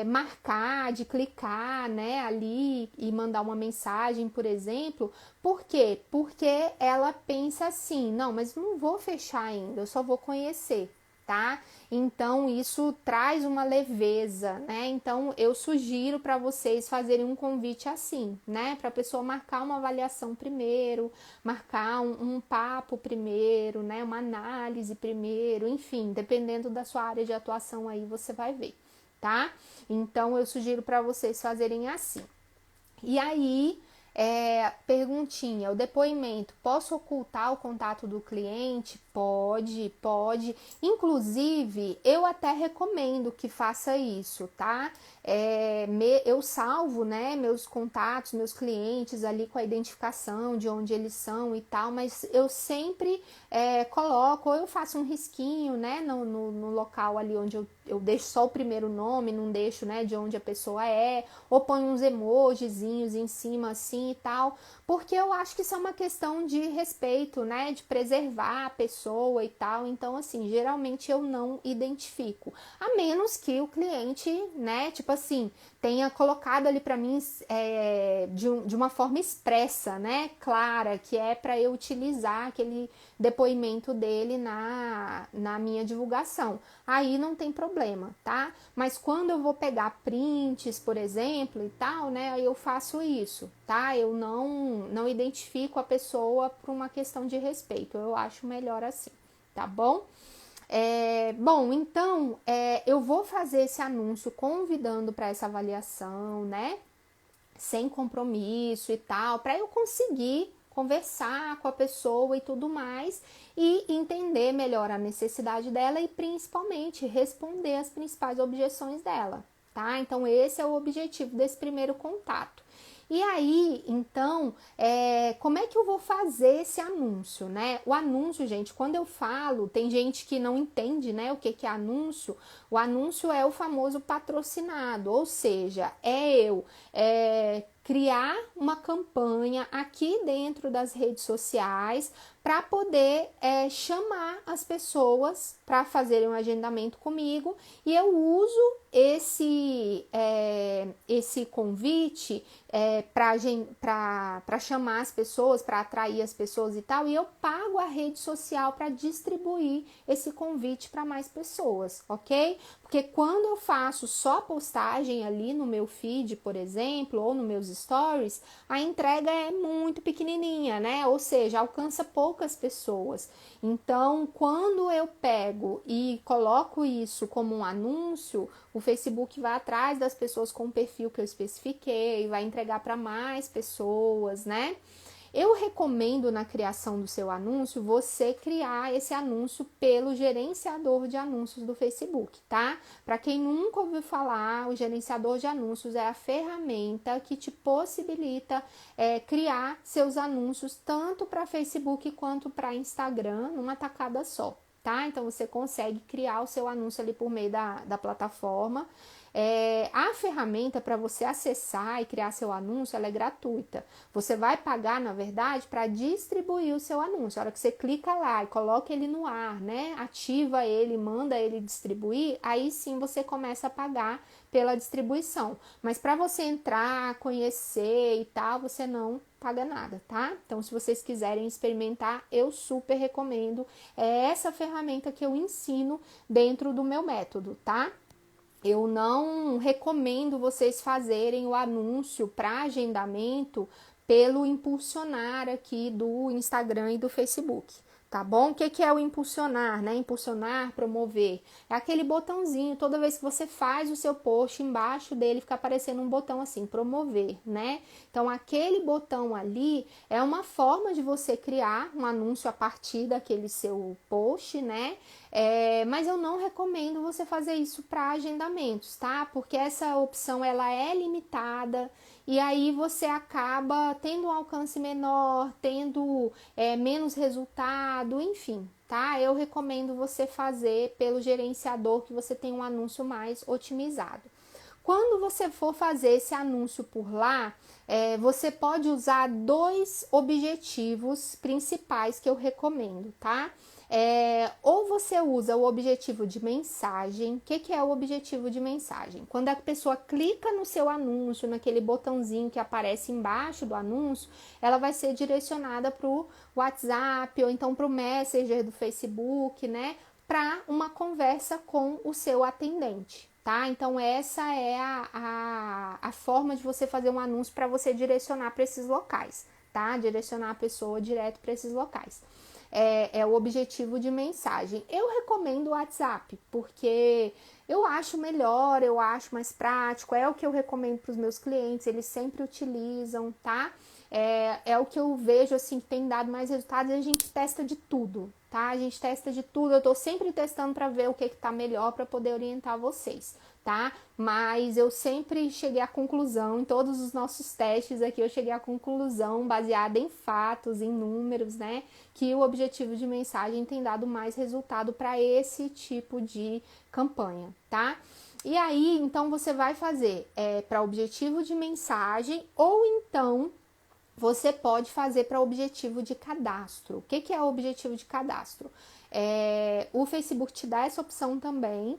marcar, de clicar, né, ali e mandar uma mensagem, por exemplo. Por quê? Porque ela pensa assim, não, mas não vou fechar ainda, eu só vou conhecer, tá? Então isso traz uma leveza, né? Então eu sugiro para vocês fazerem um convite assim, né? Para a pessoa marcar uma avaliação primeiro, marcar um papo primeiro, né? Uma análise primeiro, enfim, dependendo da sua área de atuação aí você vai ver, tá? Então eu sugiro para vocês fazerem assim. E aí, perguntinha, o depoimento, posso ocultar o contato do cliente? Pode, pode. Inclusive, eu até recomendo que faça isso, tá? Eu salvo, né, meus contatos, meus clientes ali com a identificação de onde eles são e tal, mas eu sempre coloco, ou eu faço um risquinho, né, no local ali onde eu deixo só o primeiro nome, não deixo, né, de onde a pessoa ou ponho uns emojizinhos em cima assim e tal, porque eu acho que isso é uma questão de respeito, né, de preservar a pessoa e tal. Então, assim, geralmente eu não identifico, a menos que o cliente, né, tipo assim, tenha colocado ali para mim de uma forma expressa, né, clara, que é para eu utilizar aquele depoimento dele na minha divulgação. Aí não tem problema, tá? Mas quando eu vou pegar prints, por exemplo, e tal, né, aí eu faço isso, tá? Eu não identifico a pessoa por uma questão de respeito, eu acho melhor assim, tá bom? Bom, então, eu vou fazer esse anúncio convidando para essa avaliação, né? Sem compromisso e tal, para eu conseguir conversar com a pessoa e tudo mais e entender melhor a necessidade dela e principalmente responder as principais objeções dela, tá? Então esse é o objetivo desse primeiro contato. E aí, então, como é que eu vou fazer esse anúncio, né? O anúncio, gente, quando eu falo, tem gente que não entende, né, o que que é anúncio. O anúncio é o famoso patrocinado, ou seja, criar uma campanha aqui dentro das redes sociais para poder chamar as pessoas para fazerem um agendamento comigo, e eu uso esse convite para chamar as pessoas, para atrair as pessoas e tal, e eu pago a rede social para distribuir esse convite para mais pessoas, ok? Porque quando eu faço só postagem ali no meu feed, por exemplo, ou nos meus stories, a entrega é muito pequenininha, né? Ou seja, alcança poucas pessoas. Então, quando eu pego e coloco isso como um anúncio, o Facebook vai atrás das pessoas com o perfil que eu especifiquei, vai entregar para mais pessoas, né? Eu recomendo na criação do seu anúncio você criar esse anúncio pelo gerenciador de anúncios do Facebook, tá? Para quem nunca ouviu falar, o gerenciador de anúncios é a ferramenta que te possibilita criar seus anúncios tanto para Facebook quanto para Instagram numa tacada só, tá? Então você consegue criar o seu anúncio ali por meio da plataforma. A ferramenta para você acessar e criar seu anúncio, ela é gratuita. Você vai pagar, na verdade, para distribuir o seu anúncio. A hora que você clica lá e coloca ele no ar, né? Ativa ele, manda ele distribuir, aí sim você começa a pagar pela distribuição. Mas para você entrar, conhecer e tal, você não paga nada, tá? Então, se vocês quiserem experimentar, eu super recomendo. É essa ferramenta que eu ensino dentro do meu método, tá? Eu não recomendo vocês fazerem o anúncio para agendamento pelo impulsionar aqui do Instagram e do Facebook, tá bom? O que é o impulsionar, né? Impulsionar, promover. É aquele botãozinho, toda vez que você faz o seu post, embaixo dele fica aparecendo um botão assim, promover, né? Então, aquele botão ali é uma forma de você criar um anúncio a partir daquele seu post, né? Mas eu não recomendo você fazer isso para agendamentos, tá? Porque essa opção ela é limitada e aí você acaba tendo um alcance menor, tendo menos resultado, enfim, tá? Eu recomendo você fazer pelo gerenciador que você tem um anúncio mais otimizado. Quando você for fazer esse anúncio por lá, você pode usar dois objetivos principais que eu recomendo, tá? Ou você usa o objetivo de mensagem. O que é o objetivo de mensagem? Quando a pessoa clica no seu anúncio, naquele botãozinho que aparece embaixo do anúncio, ela vai ser direcionada para o WhatsApp ou então para o Messenger do Facebook, né? Para uma conversa com o seu atendente, tá? Então, essa é a forma de você fazer um anúncio para você direcionar para esses locais, tá? Direcionar a pessoa direto para esses locais. É o objetivo de mensagem. Eu recomendo o WhatsApp, porque eu acho melhor, eu acho mais prático, é o que eu recomendo para os meus clientes, eles sempre utilizam, tá? É o que eu vejo, assim, que tem dado mais resultados, e a gente testa de tudo, tá? A gente testa de tudo, eu tô sempre testando para ver o que tá melhor para poder orientar vocês, tá? Mas eu sempre cheguei à conclusão, em todos os nossos testes aqui, eu cheguei à conclusão, baseada em fatos, em números, né? Que o objetivo de mensagem tem dado mais resultado para esse tipo de campanha, tá? E aí, então, você vai fazer para objetivo de mensagem ou então você pode fazer para objetivo de cadastro. O que é o objetivo de cadastro? O Facebook te dá essa opção também.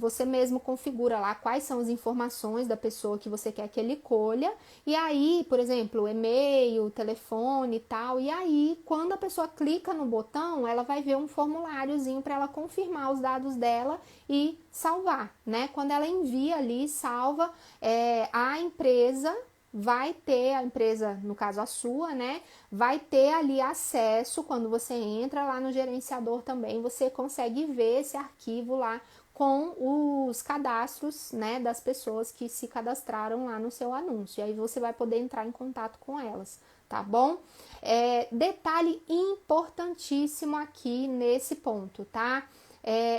Você mesmo configura lá quais são as informações da pessoa que você quer que ele colha. E aí, por exemplo, e-mail, telefone e tal. E aí, quando a pessoa clica no botão, ela vai ver um formuláriozinho para ela confirmar os dados dela e salvar, né? Quando ela envia ali, salva, a empresa no caso a sua, né, vai ter ali acesso, quando você entra lá no gerenciador também, você consegue ver esse arquivo lá com os cadastros, né, das pessoas que se cadastraram lá no seu anúncio, e aí você vai poder entrar em contato com elas, tá bom? Detalhe importantíssimo aqui nesse ponto, tá?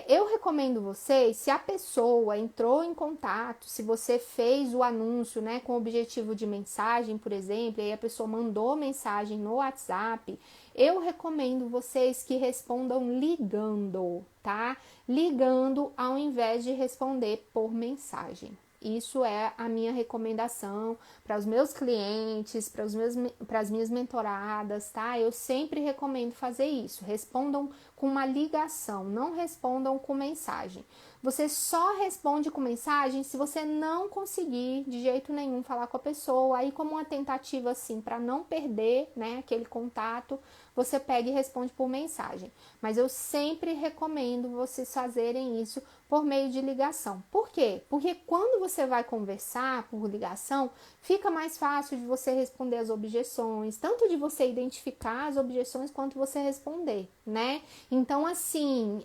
Eu recomendo vocês, se a pessoa entrou em contato, se você fez o anúncio, né, com objetivo de mensagem, por exemplo, e aí a pessoa mandou mensagem no WhatsApp, eu recomendo vocês que respondam ligando, tá? Ligando ao invés de responder por mensagem. Isso é a minha recomendação para os meus clientes, para as minhas mentoradas, tá? Eu sempre recomendo fazer isso. Respondam com uma ligação, não respondam com mensagem. Você só responde com mensagem se você não conseguir de jeito nenhum falar com a pessoa. Aí, como uma tentativa assim para não perder, né, aquele contato, você pega e responde por mensagem. Mas eu sempre recomendo vocês fazerem isso por meio de ligação. Por quê? Porque quando você vai conversar por ligação, fica mais fácil de você responder as objeções, tanto de você identificar as objeções quanto você responder, né? Então, assim,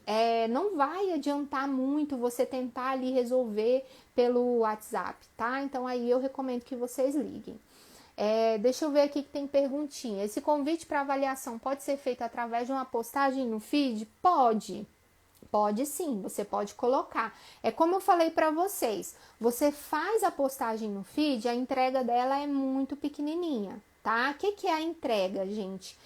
não vai adiantar muito você tentar ali resolver pelo WhatsApp, tá? Então, aí eu recomendo que vocês liguem. Deixa eu ver aqui que tem perguntinha. Esse convite para avaliação pode ser feito através de uma postagem no feed? Pode. Pode sim, você pode colocar. É como eu falei para vocês, você faz a postagem no feed, a entrega dela é muito pequenininha, tá? O que é a entrega, gente?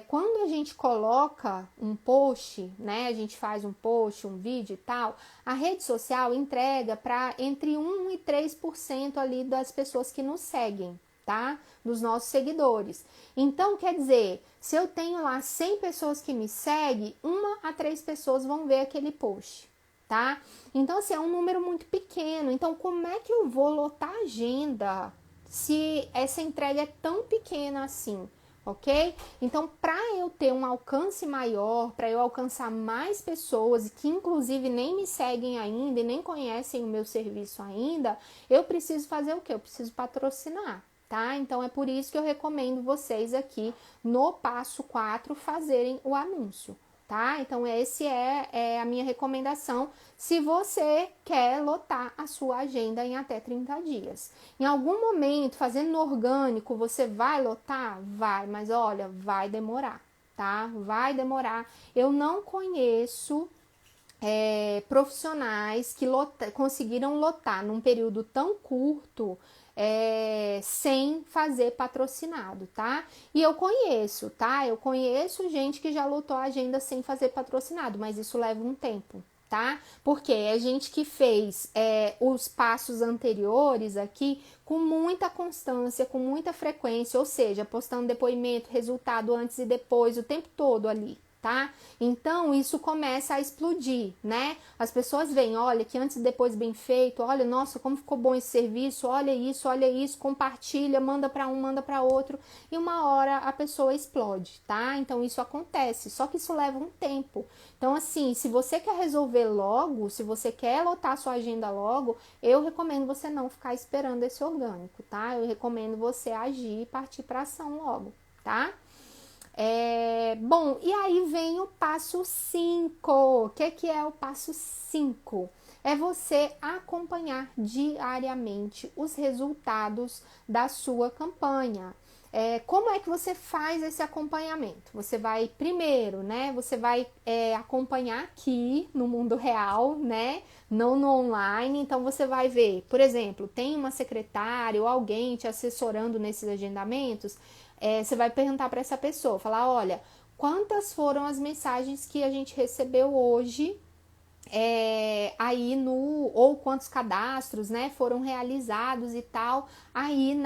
Quando a gente coloca um post, né? A gente faz um post, um vídeo e tal, a rede social entrega para entre 1 e 3% ali das pessoas que nos seguem, tá? Dos nossos seguidores. Então, quer dizer, se eu tenho lá 100 pessoas que me seguem, 1 a 3 pessoas vão ver aquele post, tá? Então, assim, é um número muito pequeno. Então, como é que eu vou lotar a agenda se essa entrega é tão pequena assim? Ok? Então, para eu ter um alcance maior, para eu alcançar mais pessoas que inclusive nem me seguem ainda e nem conhecem o meu serviço ainda, eu preciso fazer o quê? Eu preciso patrocinar. Tá? Então, é por isso que eu recomendo vocês aqui no passo 4 fazerem o anúncio, tá? Então, esse é a minha recomendação se você quer lotar a sua agenda em até 30 dias. Em algum momento, fazendo no orgânico, você vai lotar? Vai, mas olha, vai demorar, tá? Vai demorar. Eu não conheço profissionais que conseguiram lotar num período tão curto sem fazer patrocinado, tá? E eu conheço, tá? Eu conheço gente que já lotou a agenda sem fazer patrocinado, mas isso leva um tempo, tá? Porque é gente que fez os passos anteriores aqui com muita constância, com muita frequência, ou seja, postando depoimento, resultado antes e depois, o tempo todo ali, tá? Então, isso começa a explodir, né? As pessoas veem, olha, que antes e depois bem feito, olha, nossa, como ficou bom esse serviço, olha isso, compartilha, manda para um, manda para outro, e uma hora a pessoa explode, tá? Então, isso acontece, só que isso leva um tempo. Então, assim, se você quer resolver logo, se você quer lotar sua agenda logo, eu recomendo você não ficar esperando esse orgânico, tá? Eu recomendo você agir e partir para ação logo, tá? Bom, e aí vem o passo 5. O que é o passo 5? É você acompanhar diariamente os resultados da sua campanha. Como é que você faz esse acompanhamento? Você vai primeiro, né? Você vai acompanhar aqui no mundo real, né? Não no online. Então você vai ver, por exemplo, tem uma secretária ou alguém te assessorando nesses agendamentos. Você vai perguntar para essa pessoa, falar, olha, quantas foram as mensagens que a gente recebeu hoje aí ou quantos cadastros, né, foram realizados e tal, aí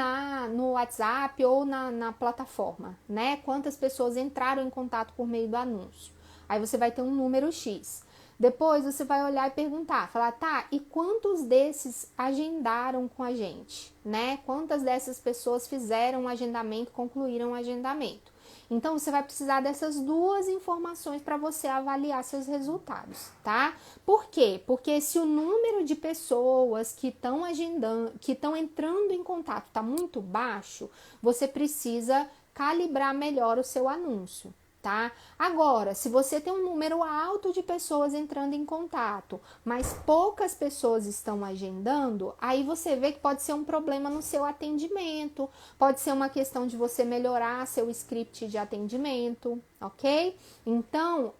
no WhatsApp ou na plataforma, né, quantas pessoas entraram em contato por meio do anúncio. Aí você vai ter um número X. Depois você vai olhar e perguntar, falar, tá, e quantos desses agendaram com a gente, né? Quantas dessas pessoas fizeram o agendamento, concluíram o agendamento? Então, você vai precisar dessas duas informações para você avaliar seus resultados, tá? Por quê? Porque se o número de pessoas que estão agendando, que estão entrando em contato está muito baixo, você precisa calibrar melhor o seu anúncio, tá? Agora, se você tem um número alto de pessoas entrando em contato, mas poucas pessoas estão agendando, aí você vê que pode ser um problema no seu atendimento, pode ser uma questão de você melhorar seu script de atendimento, ok? Então,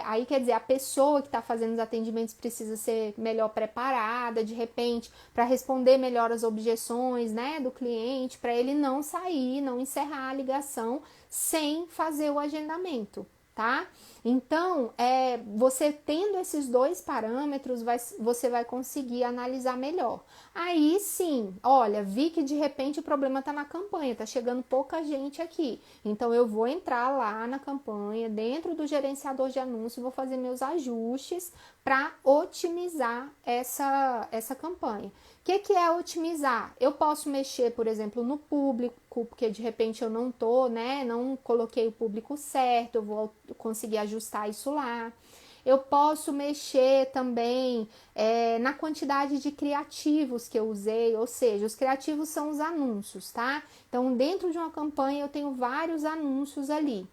aí quer dizer, a pessoa que está fazendo os atendimentos precisa ser melhor preparada, de repente, para responder melhor as objeções, né, do cliente, para ele não sair, não encerrar a ligação sem fazer o agendamento, tá? Então, você tendo esses dois parâmetros, você vai conseguir analisar melhor. Aí sim, olha, vi que de repente o problema está na campanha, tá chegando pouca gente aqui. Então, eu vou entrar lá na campanha, dentro do gerenciador de anúncio, vou fazer meus ajustes para otimizar essa campanha. O que é otimizar? Eu posso mexer, por exemplo, no público, porque de repente eu não não coloquei o público certo, eu vou conseguir ajustar isso lá. Eu posso mexer também na quantidade de criativos que eu usei, ou seja, os criativos são os anúncios, tá? Então, dentro de uma campanha eu tenho vários anúncios ali.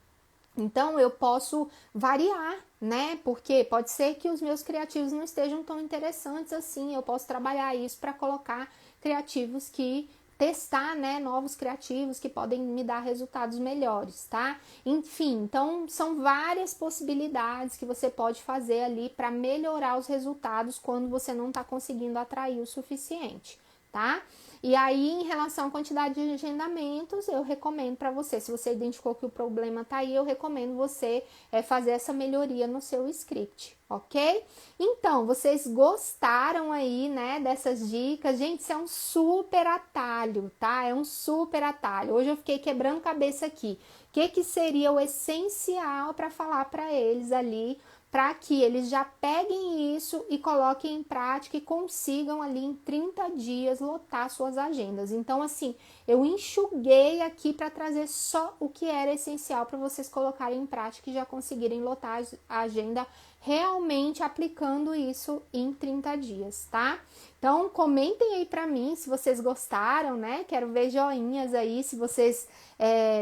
Então, eu posso variar, né? Porque pode ser que os meus criativos não estejam tão interessantes assim. Eu posso trabalhar isso para colocar criativos que testar, né, novos criativos que podem me dar resultados melhores, tá? Enfim, então são várias possibilidades que você pode fazer ali para melhorar os resultados quando você não está conseguindo atrair o suficiente, tá? E aí, em relação à quantidade de agendamentos, eu recomendo para você, se você identificou que o problema tá aí, eu recomendo você fazer essa melhoria no seu script, ok? Então, vocês gostaram aí, né, dessas dicas? Gente, isso é um super atalho, tá? É um super atalho. Hoje eu fiquei quebrando cabeça aqui. O que seria o essencial para falar para eles ali, para que eles já peguem isso e coloquem em prática e consigam ali em 30 dias lotar suas agendas. Então, assim, eu enxuguei aqui para trazer só o que era essencial para vocês colocarem em prática e já conseguirem lotar a agenda realmente aplicando isso em 30 dias, tá? Então, comentem aí pra mim se vocês gostaram, né? Quero ver joinhas aí, se vocês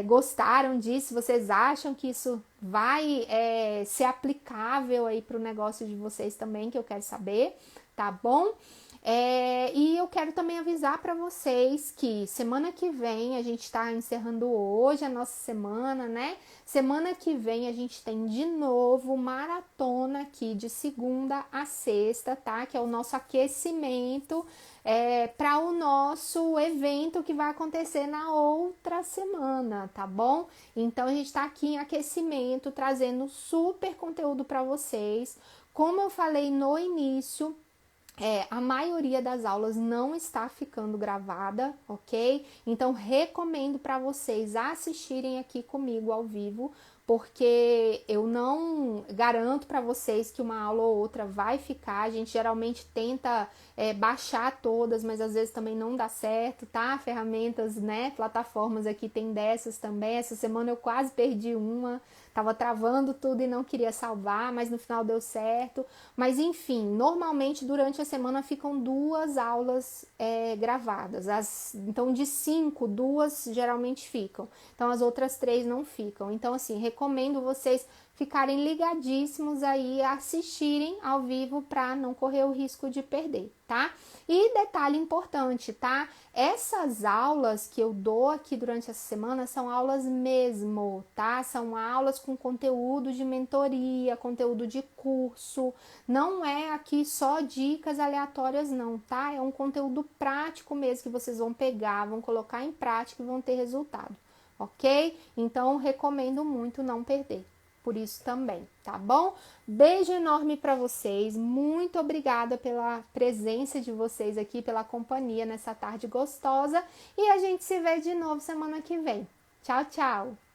gostaram disso, se vocês acham que isso vai ser aplicável aí pro negócio de vocês também, que eu quero saber, tá bom? E eu quero também avisar para vocês que semana que vem, a gente está encerrando hoje a nossa semana, né? Semana que vem a gente tem de novo maratona aqui de segunda a sexta, tá? Que é o nosso aquecimento para o nosso evento que vai acontecer na outra semana, tá bom? Então a gente está aqui em aquecimento, trazendo super conteúdo para vocês. Como eu falei no início, a maioria das aulas não está ficando gravada, ok? Então, recomendo para vocês assistirem aqui comigo ao vivo, porque eu não garanto para vocês que uma aula ou outra vai ficar. A gente geralmente tenta baixar todas, mas às vezes também não dá certo, tá? Ferramentas, né? Plataformas aqui tem dessas também. Essa semana eu quase perdi uma. Tava travando tudo e não queria salvar, mas no final deu certo. Mas enfim, normalmente durante a semana ficam 2 aulas gravadas. Então de 5, 2 geralmente ficam. Então as outras 3 não ficam. Então assim, recomendo vocês ficarem ligadíssimos aí, assistirem ao vivo para não correr o risco de perder, tá? E detalhe importante, tá? Essas aulas que eu dou aqui durante essa semana são aulas mesmo, tá? São aulas com conteúdo de mentoria, conteúdo de curso. Não é aqui só dicas aleatórias não, tá? É um conteúdo prático mesmo que vocês vão pegar, vão colocar em prática e vão ter resultado, ok? Então, recomendo muito não perder. Por isso também, tá bom? Beijo enorme para vocês, muito obrigada pela presença de vocês aqui, pela companhia nessa tarde gostosa e a gente se vê de novo semana que vem. Tchau, tchau!